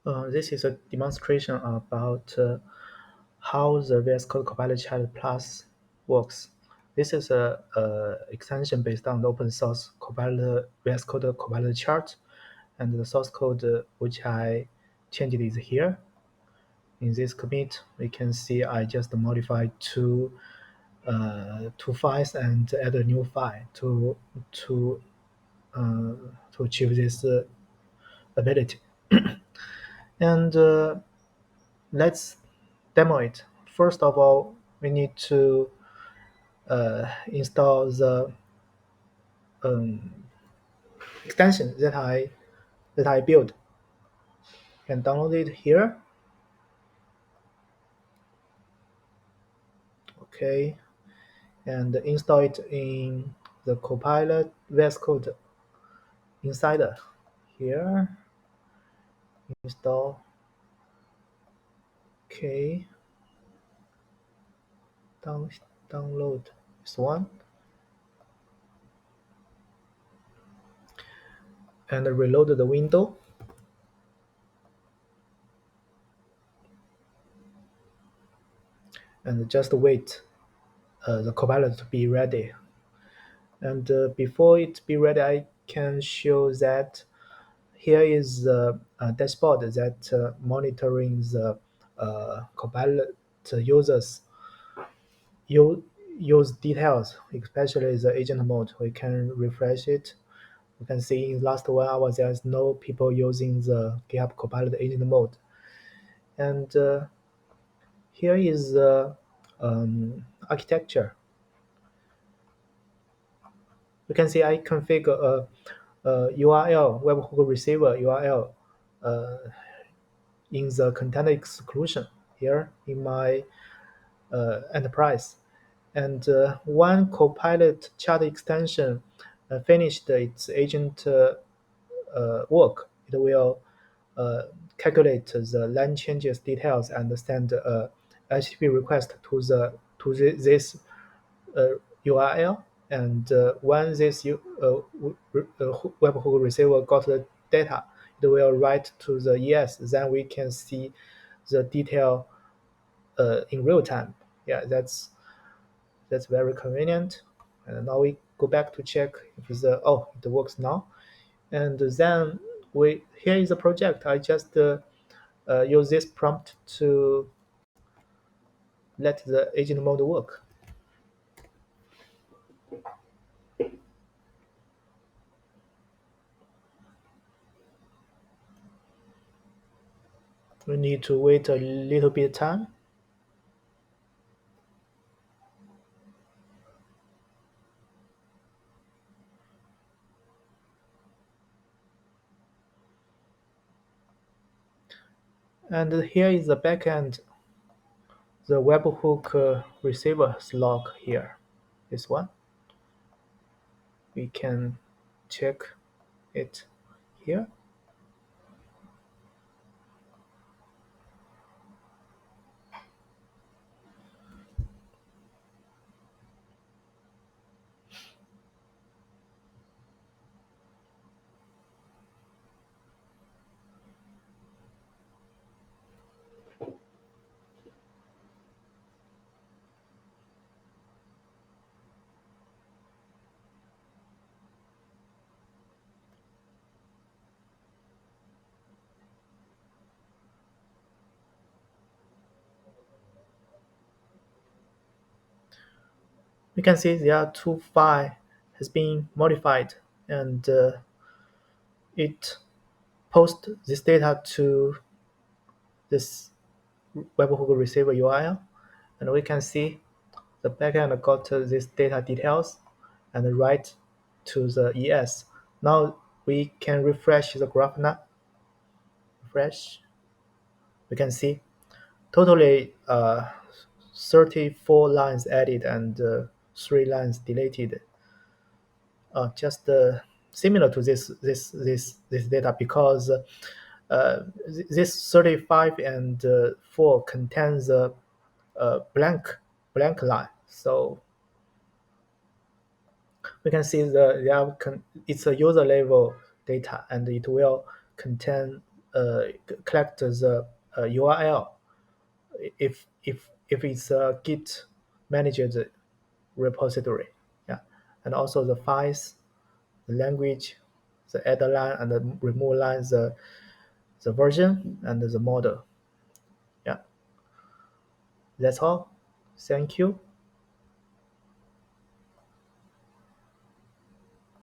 This is a demonstration about how the VS Code Copilot-Chat+ works. This is a extension based on the open source Copilot VS Code Copilot chart, and the source code which I changed is here. In this commit, we can see I just modified two files and add a new file to uh, to achieve this ability. And let's demo it. First of all, we need to install the um, extension that I built. You can download it here. Okay, and install it in the Copilot VS Code Insider. Here, install. Okay, down, download this one and reload the window. And just wait the Copilot to be ready. And before it be ready, I can show that here is the dashboard that monitoring the Copilot users use details, especially the agent mode. We can refresh it. You can see in the last 1 hour there's no people using the GitHub Copilot agent mode. And here is the architecture. You can see I configure a URL, webhook receiver URL uh, in the container exclusion here in my enterprise. And when Copilot chat extension finished its agent work, it will uh, calculate the line changes details and send a HTTP request to this URL. And when this webhook receiver got the data, it will write to the ES. Then we can see the detail in real time. Yeah, that's very convenient. And now we go back to check if it works now. And then here is the project. I just use this prompt to let the agent mode work. We need to wait a little bit time. And here is the backend, the webhook receiver's log here. This one. We can check it here. We can see there are two files has been modified, and it posts this data to this webhook receiver URL, and we can see the backend got this data details and write to the ES. Now we can refresh the graph now. Refresh. We can see totally 34 lines added and 3 lines deleted. Just similar to this data because this 35 and 4 contains a blank line. So we can see it's a user level data and it will contain collect the URL if it's a Git managed repository. Yeah, and also the files, the language, the add line and the remove line, the version and the model. Yeah, that's all. Thank you.